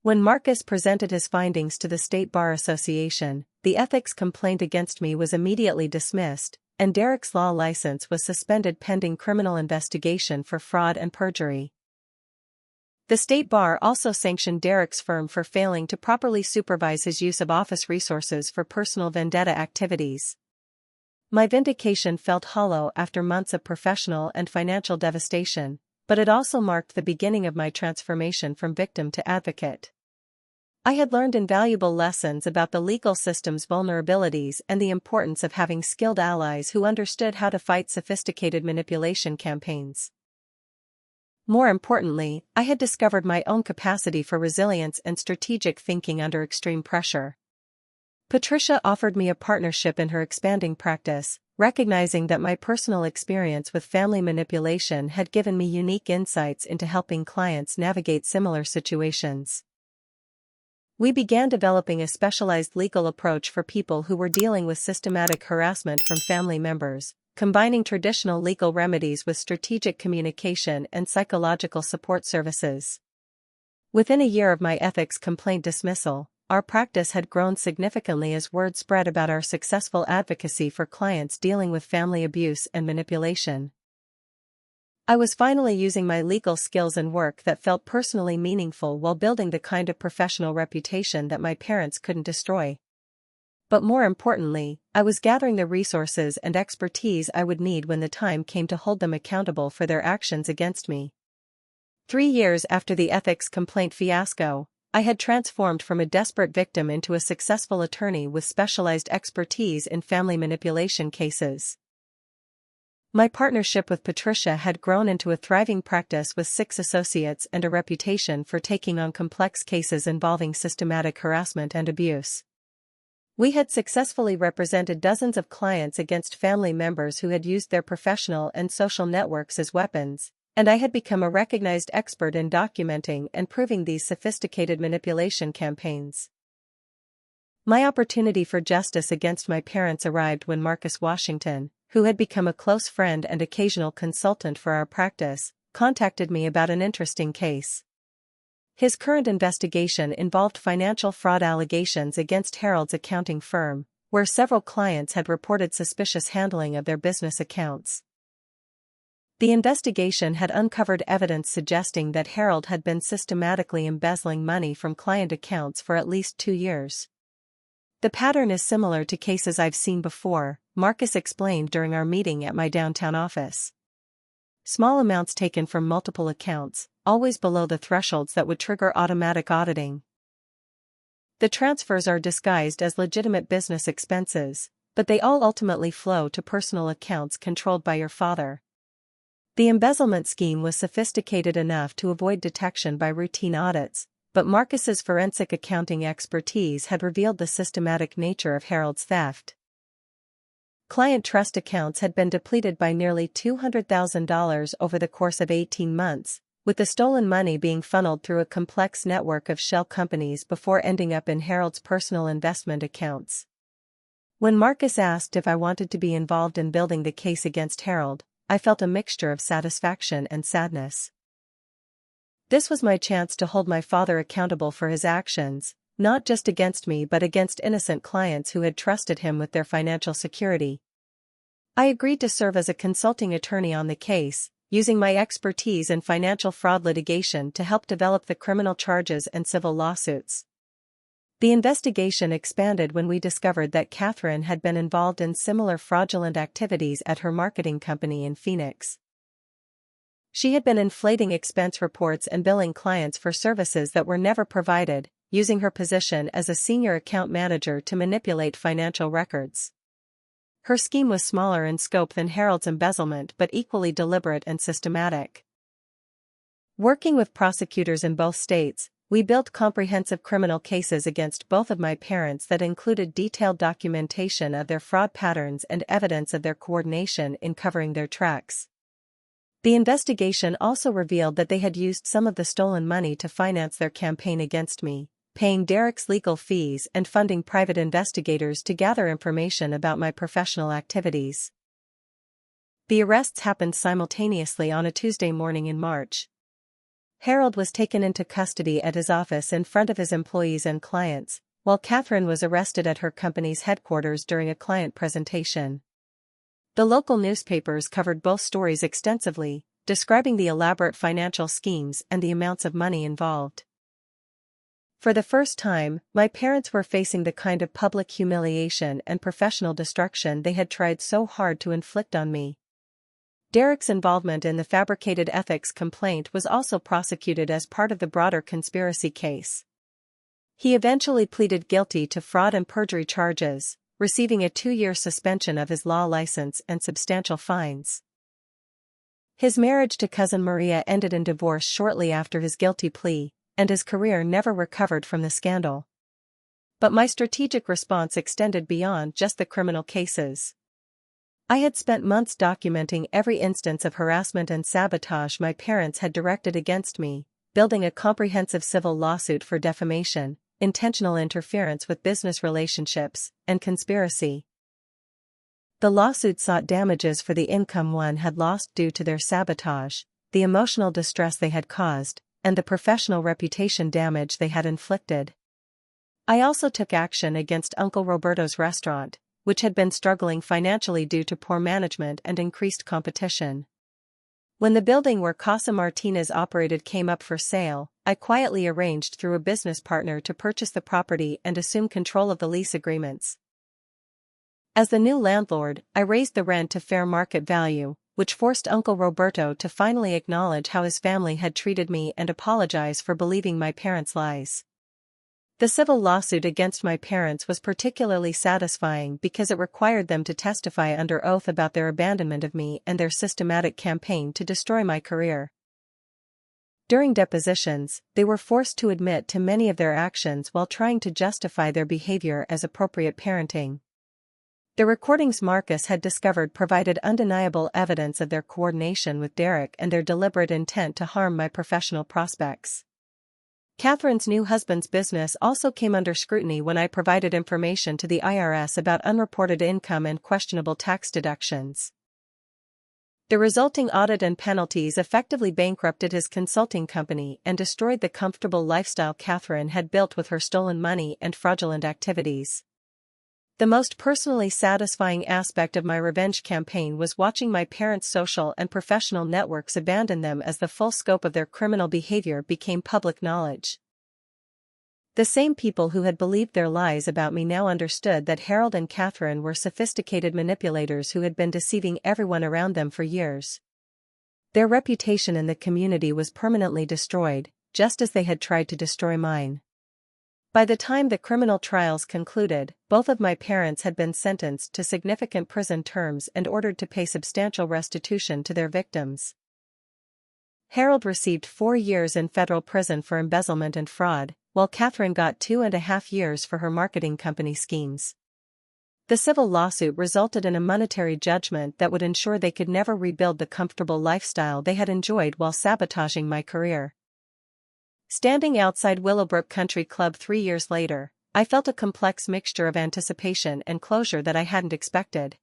When Marcus presented his findings to the State Bar Association, the ethics complaint against me was immediately dismissed, and Derek's law license was suspended pending criminal investigation for fraud and perjury. The State Bar also sanctioned Derek's firm for failing to properly supervise his use of office resources for personal vendetta activities. My vindication felt hollow after months of professional and financial devastation, but it also marked the beginning of my transformation from victim to advocate. I had learned invaluable lessons about the legal system's vulnerabilities and the importance of having skilled allies who understood how to fight sophisticated manipulation campaigns. More importantly, I had discovered my own capacity for resilience and strategic thinking under extreme pressure. Patricia offered me a partnership in her expanding practice, recognizing that my personal experience with family manipulation had given me unique insights into helping clients navigate similar situations. We began developing a specialized legal approach for people who were dealing with systematic harassment from family members, combining traditional legal remedies with strategic communication and psychological support services. Within a year of my ethics complaint dismissal, our practice had grown significantly as word spread about our successful advocacy for clients dealing with family abuse and manipulation. I was finally using my legal skills and work that felt personally meaningful while building the kind of professional reputation that my parents couldn't destroy. But more importantly, I was gathering the resources and expertise I would need when the time came to hold them accountable for their actions against me. 3 years after the ethics complaint fiasco, I had transformed from a desperate victim into a successful attorney with specialized expertise in family manipulation cases. My partnership with Patricia had grown into a thriving practice with 6 associates and a reputation for taking on complex cases involving systematic harassment and abuse. We had successfully represented dozens of clients against family members who had used their professional and social networks as weapons, and I had become a recognized expert in documenting and proving these sophisticated manipulation campaigns. My opportunity for justice against my parents arrived when Marcus Washington, who had become a close friend and occasional consultant for our practice, contacted me about an interesting case. His current investigation involved financial fraud allegations against Harold's accounting firm, where several clients had reported suspicious handling of their business accounts. The investigation had uncovered evidence suggesting that Harold had been systematically embezzling money from client accounts for at least 2 years. The pattern is similar to cases I've seen before, Marcus explained during our meeting at my downtown office. Small amounts taken from multiple accounts, always below the thresholds that would trigger automatic auditing. The transfers are disguised as legitimate business expenses, but they all ultimately flow to personal accounts controlled by your father. The embezzlement scheme was sophisticated enough to avoid detection by routine audits, but Marcus's forensic accounting expertise had revealed the systematic nature of Harold's theft. Client trust accounts had been depleted by nearly $200,000 over the course of 18 months, with the stolen money being funneled through a complex network of shell companies before ending up in Harold's personal investment accounts. When Marcus asked if I wanted to be involved in building the case against Harold, I felt a mixture of satisfaction and sadness. This was my chance to hold my father accountable for his actions, not just against me but against innocent clients who had trusted him with their financial security. I agreed to serve as a consulting attorney on the case, using my expertise in financial fraud litigation to help develop the criminal charges and civil lawsuits. The investigation expanded when we discovered that Catherine had been involved in similar fraudulent activities at her marketing company in Phoenix. She had been inflating expense reports and billing clients for services that were never provided, using her position as a senior account manager to manipulate financial records. Her scheme was smaller in scope than Harold's embezzlement but equally deliberate and systematic. Working with prosecutors in both states, we built comprehensive criminal cases against both of my parents that included detailed documentation of their fraud patterns and evidence of their coordination in covering their tracks. The investigation also revealed that they had used some of the stolen money to finance their campaign against me, paying Derek's legal fees and funding private investigators to gather information about my professional activities. The arrests happened simultaneously on a Tuesday morning in March. Harold was taken into custody at his office in front of his employees and clients, while Catherine was arrested at her company's headquarters during a client presentation. The local newspapers covered both stories extensively, describing the elaborate financial schemes and the amounts of money involved. For the first time, my parents were facing the kind of public humiliation and professional destruction they had tried so hard to inflict on me. Derek's involvement in the fabricated ethics complaint was also prosecuted as part of the broader conspiracy case. He eventually pleaded guilty to fraud and perjury charges, receiving a 2-year suspension of his law license and substantial fines. His marriage to cousin Maria ended in divorce shortly after his guilty plea, and his career never recovered from the scandal. But my strategic response extended beyond just the criminal cases. I had spent months documenting every instance of harassment and sabotage my parents had directed against me, building a comprehensive civil lawsuit for defamation, intentional interference with business relationships, and conspiracy. The lawsuit sought damages for the income one had lost due to their sabotage, the emotional distress they had caused, and the professional reputation damage they had inflicted. I also took action against Uncle Roberto's restaurant, which had been struggling financially due to poor management and increased competition. When the building where Casa Martinez operated came up for sale, I quietly arranged through a business partner to purchase the property and assume control of the lease agreements. As the new landlord, I raised the rent to fair market value, which forced Uncle Roberto to finally acknowledge how his family had treated me and apologize for believing my parents' lies. The civil lawsuit against my parents was particularly satisfying because it required them to testify under oath about their abandonment of me and their systematic campaign to destroy my career. During depositions, they were forced to admit to many of their actions while trying to justify their behavior as appropriate parenting. The recordings Marcus had discovered provided undeniable evidence of their coordination with Derek and their deliberate intent to harm my professional prospects. Catherine's new husband's business also came under scrutiny when I provided information to the IRS about unreported income and questionable tax deductions. The resulting audit and penalties effectively bankrupted his consulting company and destroyed the comfortable lifestyle Catherine had built with her stolen money and fraudulent activities. The most personally satisfying aspect of my revenge campaign was watching my parents' social and professional networks abandon them as the full scope of their criminal behavior became public knowledge. The same people who had believed their lies about me now understood that Harold and Catherine were sophisticated manipulators who had been deceiving everyone around them for years. Their reputation in the community was permanently destroyed, just as they had tried to destroy mine. By the time the criminal trials concluded, both of my parents had been sentenced to significant prison terms and ordered to pay substantial restitution to their victims. Harold received 4 years in federal prison for embezzlement and fraud, while Catherine got 2.5 years for her marketing company schemes. The civil lawsuit resulted in a monetary judgment that would ensure they could never rebuild the comfortable lifestyle they had enjoyed while sabotaging my career. Standing outside Willowbrook Country Club 3 years later, I felt a complex mixture of anticipation and closure that I hadn't expected.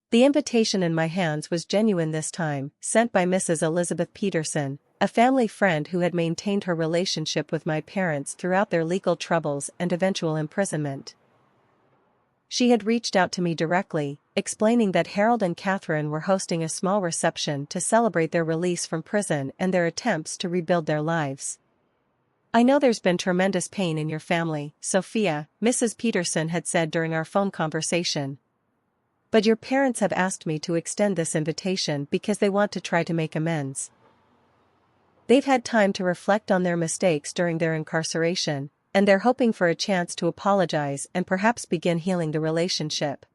The invitation in my hands was genuine this time, sent by Mrs. Elizabeth Peterson, a family friend who had maintained her relationship with my parents throughout their legal troubles and eventual imprisonment. She had reached out to me directly, explaining that Harold and Catherine were hosting a small reception to celebrate their release from prison and their attempts to rebuild their lives. "I know there's been tremendous pain in your family, Sophia," Mrs. Peterson had said during our phone conversation. "But your parents have asked me to extend this invitation because they want to try to make amends. They've had time to reflect on their mistakes during their incarceration, and they're hoping for a chance to apologize and perhaps begin healing the relationship."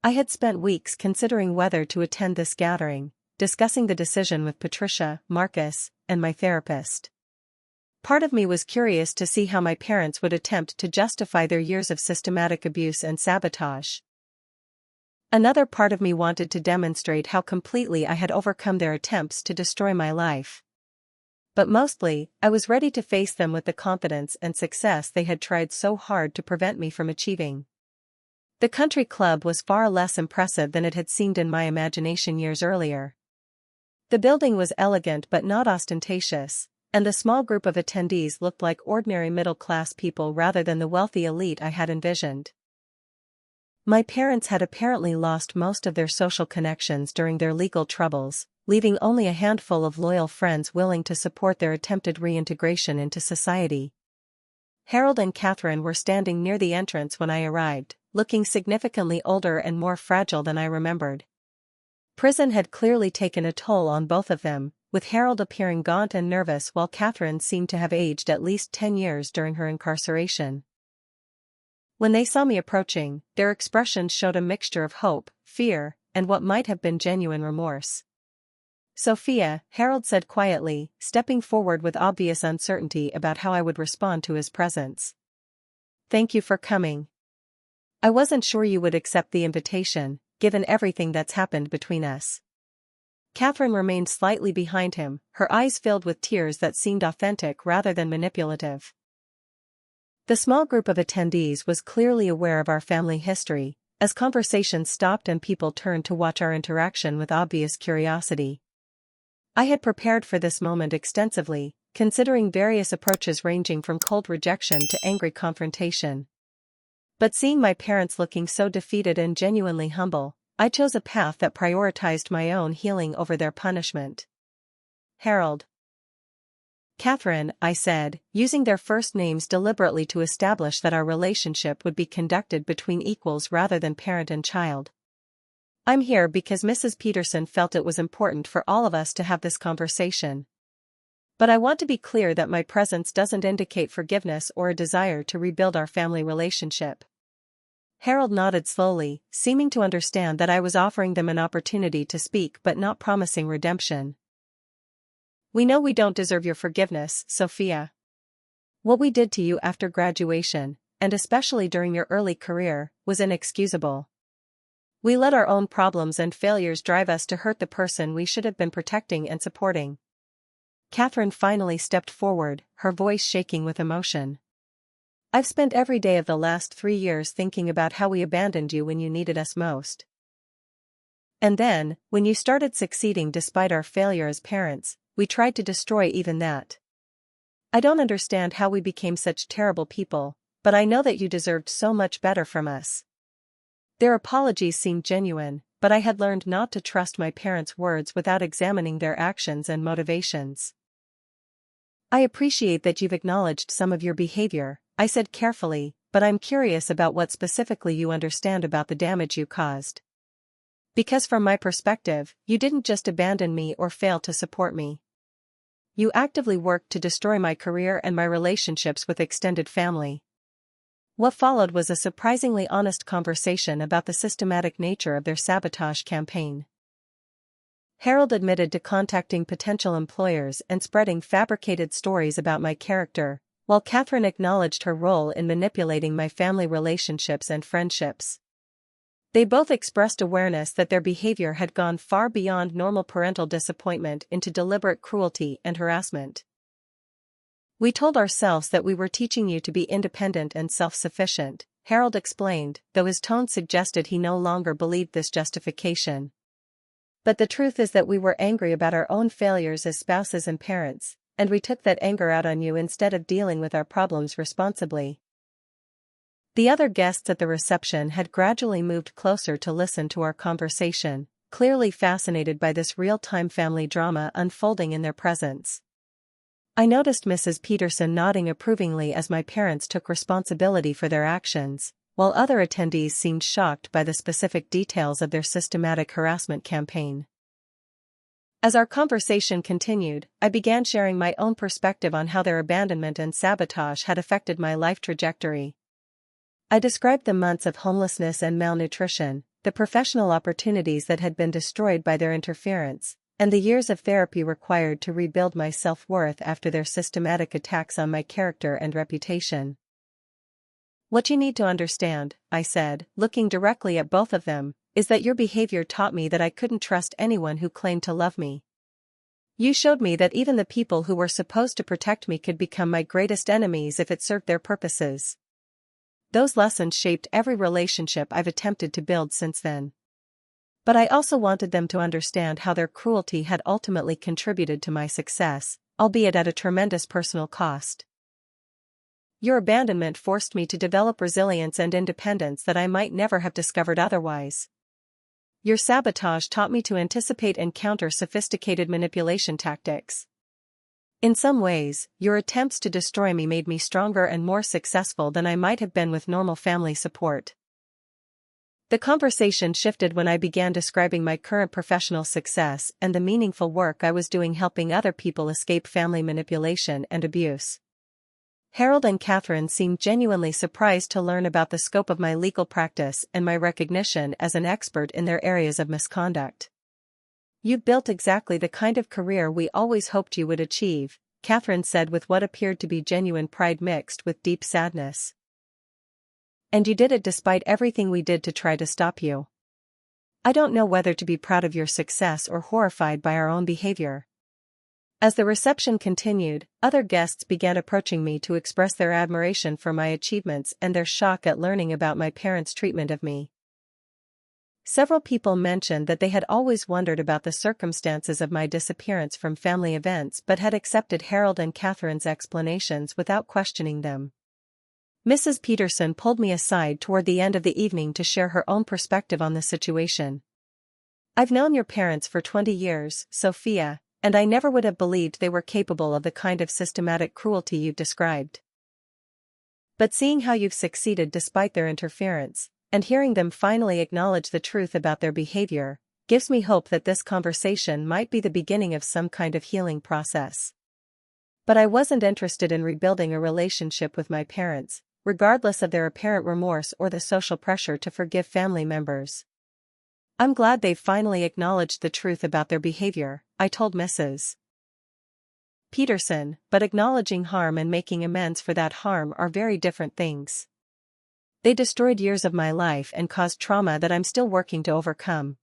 I had spent weeks considering whether to attend this gathering, discussing the decision with Patricia, Marcus, and my therapist. Part of me was curious to see how my parents would attempt to justify their years of systematic abuse and sabotage. Another part of me wanted to demonstrate how completely I had overcome their attempts to destroy my life. But mostly, I was ready to face them with the confidence and success they had tried so hard to prevent me from achieving. The country club was far less impressive than it had seemed in my imagination years earlier. The building was elegant but not ostentatious, and the small group of attendees looked like ordinary middle-class people rather than the wealthy elite I had envisioned. My parents had apparently lost most of their social connections during their legal troubles, leaving only a handful of loyal friends willing to support their attempted reintegration into society. Harold and Catherine were standing near the entrance when I arrived, looking significantly older and more fragile than I remembered. Prison had clearly taken a toll on both of them, with Harold appearing gaunt and nervous while Catherine seemed to have aged at least 10 years during her incarceration. When they saw me approaching, their expressions showed a mixture of hope, fear, and what might have been genuine remorse. "Sophia," Harold said quietly, stepping forward with obvious uncertainty about how I would respond to his presence. "Thank you for coming. I wasn't sure you would accept the invitation, given everything that's happened between us." Catherine remained slightly behind him, her eyes filled with tears that seemed authentic rather than manipulative. The small group of attendees was clearly aware of our family history, as conversations stopped and people turned to watch our interaction with obvious curiosity. I had prepared for this moment extensively, considering various approaches ranging from cold rejection to angry confrontation. But seeing my parents looking so defeated and genuinely humble, I chose a path that prioritized my own healing over their punishment. Harold. Catherine, I said, using their first names deliberately to establish that our relationship would be conducted between equals rather than parent and child. I'm here because Mrs. Peterson felt it was important for all of us to have this conversation. But I want to be clear that my presence doesn't indicate forgiveness or a desire to rebuild our family relationship. Harold nodded slowly, seeming to understand that I was offering them an opportunity to speak but not promising redemption. We know we don't deserve your forgiveness, Sophia. What we did to you after graduation, and especially during your early career, was inexcusable. We let our own problems and failures drive us to hurt the person we should have been protecting and supporting. Catherine finally stepped forward, her voice shaking with emotion. I've spent every day of the last 3 years thinking about how we abandoned you when you needed us most. And then, when you started succeeding despite our failure as parents, we tried to destroy even that. I don't understand how we became such terrible people, but I know that you deserved so much better from us. Their apologies seemed genuine, but I had learned not to trust my parents' words without examining their actions and motivations. I appreciate that you've acknowledged some of your behavior, I said carefully, but I'm curious about what specifically you understand about the damage you caused. Because from my perspective, you didn't just abandon me or fail to support me. You actively worked to destroy my career and my relationships with extended family. What followed was a surprisingly honest conversation about the systematic nature of their sabotage campaign. Harold admitted to contacting potential employers and spreading fabricated stories about my character, while Catherine acknowledged her role in manipulating my family relationships and friendships. They both expressed awareness that their behavior had gone far beyond normal parental disappointment into deliberate cruelty and harassment. We told ourselves that we were teaching you to be independent and self-sufficient, Harold explained, though his tone suggested he no longer believed this justification. But the truth is that we were angry about our own failures as spouses and parents, and we took that anger out on you instead of dealing with our problems responsibly. The other guests at the reception had gradually moved closer to listen to our conversation, clearly fascinated by this real-time family drama unfolding in their presence. I noticed Mrs. Peterson nodding approvingly as my parents took responsibility for their actions, while other attendees seemed shocked by the specific details of their systematic harassment campaign. As our conversation continued, I began sharing my own perspective on how their abandonment and sabotage had affected my life trajectory. I described the months of homelessness and malnutrition, the professional opportunities that had been destroyed by their interference, and the years of therapy required to rebuild my self-worth after their systematic attacks on my character and reputation. What you need to understand, I said, looking directly at both of them, is that your behavior taught me that I couldn't trust anyone who claimed to love me. You showed me that even the people who were supposed to protect me could become my greatest enemies if it served their purposes. Those lessons shaped every relationship I've attempted to build since then. But I also wanted them to understand how their cruelty had ultimately contributed to my success, albeit at a tremendous personal cost. Your abandonment forced me to develop resilience and independence that I might never have discovered otherwise. Your sabotage taught me to anticipate and counter sophisticated manipulation tactics. In some ways, your attempts to destroy me made me stronger and more successful than I might have been with normal family support. The conversation shifted when I began describing my current professional success and the meaningful work I was doing helping other people escape family manipulation and abuse. Harold and Catherine seemed genuinely surprised to learn about the scope of my legal practice and my recognition as an expert in their areas of misconduct. You've built exactly the kind of career we always hoped you would achieve, Catherine said with what appeared to be genuine pride mixed with deep sadness. And you did it despite everything we did to try to stop you. I don't know whether to be proud of your success or horrified by our own behavior. As the reception continued, other guests began approaching me to express their admiration for my achievements and their shock at learning about my parents' treatment of me. Several people mentioned that they had always wondered about the circumstances of my disappearance from family events but had accepted Harold and Catherine's explanations without questioning them. Mrs. Peterson pulled me aside toward the end of the evening to share her own perspective on the situation. "I've known your parents for 20 years, Sophia, and I never would have believed they were capable of the kind of systematic cruelty you've described. But seeing how you've succeeded despite their interference, and hearing them finally acknowledge the truth about their behavior, gives me hope that this conversation might be the beginning of some kind of healing process. But I wasn't interested in rebuilding a relationship with my parents, regardless of their apparent remorse or the social pressure to forgive family members. I'm glad they've finally acknowledged the truth about their behavior," I told Mrs. Peterson, "but acknowledging harm and making amends for that harm are very different things. They destroyed years of my life and caused trauma that I'm still working to overcome.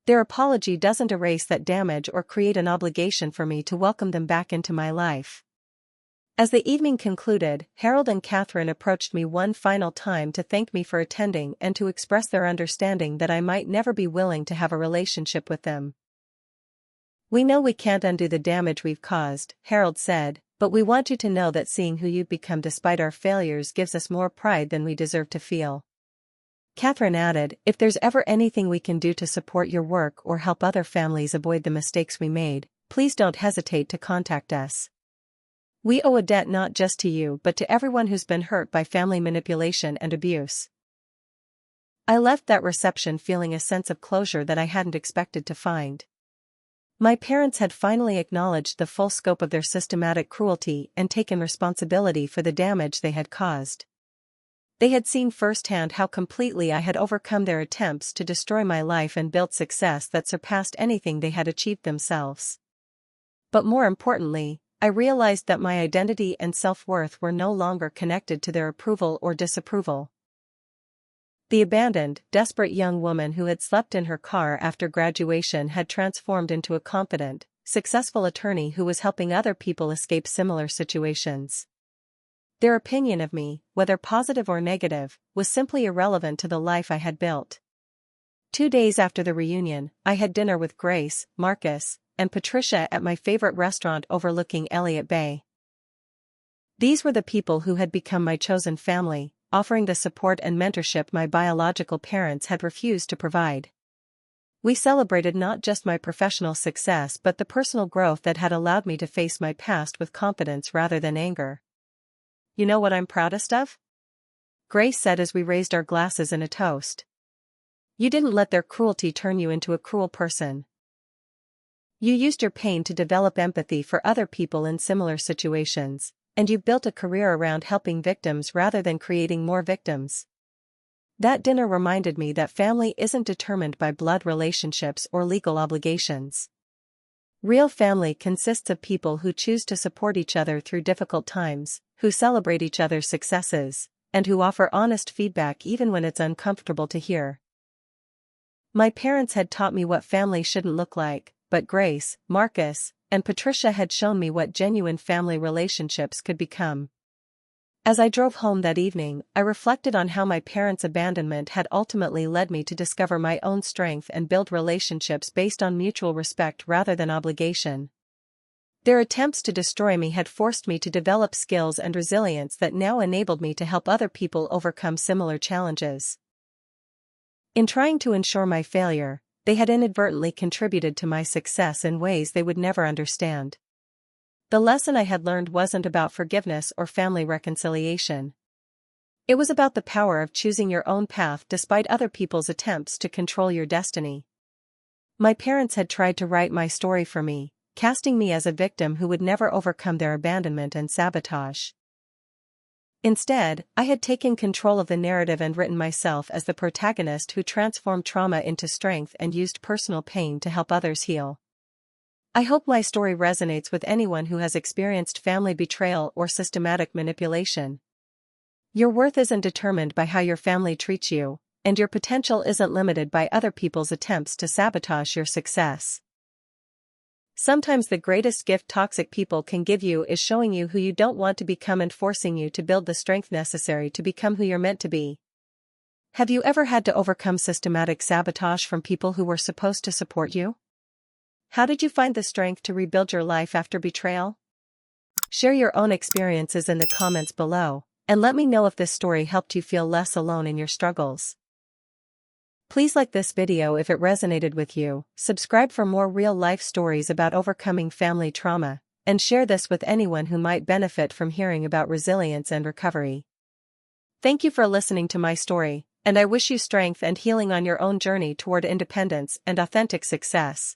Their apology doesn't erase that damage or create an obligation for me to welcome them back into my life." As the evening concluded, Harold and Catherine approached me one final time to thank me for attending and to express their understanding that I might never be willing to have a relationship with them. "We know we can't undo the damage we've caused," Harold said, "but we want you to know that seeing who you've become despite our failures gives us more pride than we deserve to feel." Catherine added, "If there's ever anything we can do to support your work or help other families avoid the mistakes we made, please don't hesitate to contact us. We owe a debt not just to you but to everyone who's been hurt by family manipulation and abuse." I left that reception feeling a sense of closure that I hadn't expected to find. My parents had finally acknowledged the full scope of their systematic cruelty and taken responsibility for the damage they had caused. They had seen firsthand how completely I had overcome their attempts to destroy my life and built success that surpassed anything they had achieved themselves. But more importantly, I realized that my identity and self-worth were no longer connected to their approval or disapproval. The abandoned, desperate young woman who had slept in her car after graduation had transformed into a confident, successful attorney who was helping other people escape similar situations. Their opinion of me, whether positive or negative, was simply irrelevant to the life I had built. 2 days after the reunion, I had dinner with Grace, Marcus, and Patricia at my favorite restaurant overlooking Elliott Bay. These were the people who had become my chosen family, offering the support and mentorship my biological parents had refused to provide. We celebrated not just my professional success but the personal growth that had allowed me to face my past with confidence rather than anger. "You know what I'm proudest of?" Grace said as we raised our glasses in a toast. "You didn't let their cruelty turn you into a cruel person. You used your pain to develop empathy for other people in similar situations, and you built a career around helping victims rather than creating more victims." That dinner reminded me that family isn't determined by blood relationships or legal obligations. Real family consists of people who choose to support each other through difficult times, who celebrate each other's successes, and who offer honest feedback even when it's uncomfortable to hear. My parents had taught me what family shouldn't look like, but Grace, Marcus, and Patricia had shown me what genuine family relationships could become. As I drove home that evening, I reflected on how my parents' abandonment had ultimately led me to discover my own strength and build relationships based on mutual respect rather than obligation. Their attempts to destroy me had forced me to develop skills and resilience that now enabled me to help other people overcome similar challenges. In trying to ensure my failure, they had inadvertently contributed to my success in ways they would never understand. The lesson I had learned wasn't about forgiveness or family reconciliation. It was about the power of choosing your own path despite other people's attempts to control your destiny. My parents had tried to write my story for me, casting me as a victim who would never overcome their abandonment and sabotage. Instead, I had taken control of the narrative and written myself as the protagonist who transformed trauma into strength and used personal pain to help others heal. I hope my story resonates with anyone who has experienced family betrayal or systematic manipulation. Your worth isn't determined by how your family treats you, and your potential isn't limited by other people's attempts to sabotage your success. Sometimes the greatest gift toxic people can give you is showing you who you don't want to become and forcing you to build the strength necessary to become who you're meant to be. Have you ever had to overcome systematic sabotage from people who were supposed to support you? How did you find the strength to rebuild your life after betrayal? Share your own experiences in the comments below, and let me know if this story helped you feel less alone in your struggles. Please like this video if it resonated with you, subscribe for more real-life stories about overcoming family trauma, and share this with anyone who might benefit from hearing about resilience and recovery. Thank you for listening to my story, and I wish you strength and healing on your own journey toward independence and authentic success.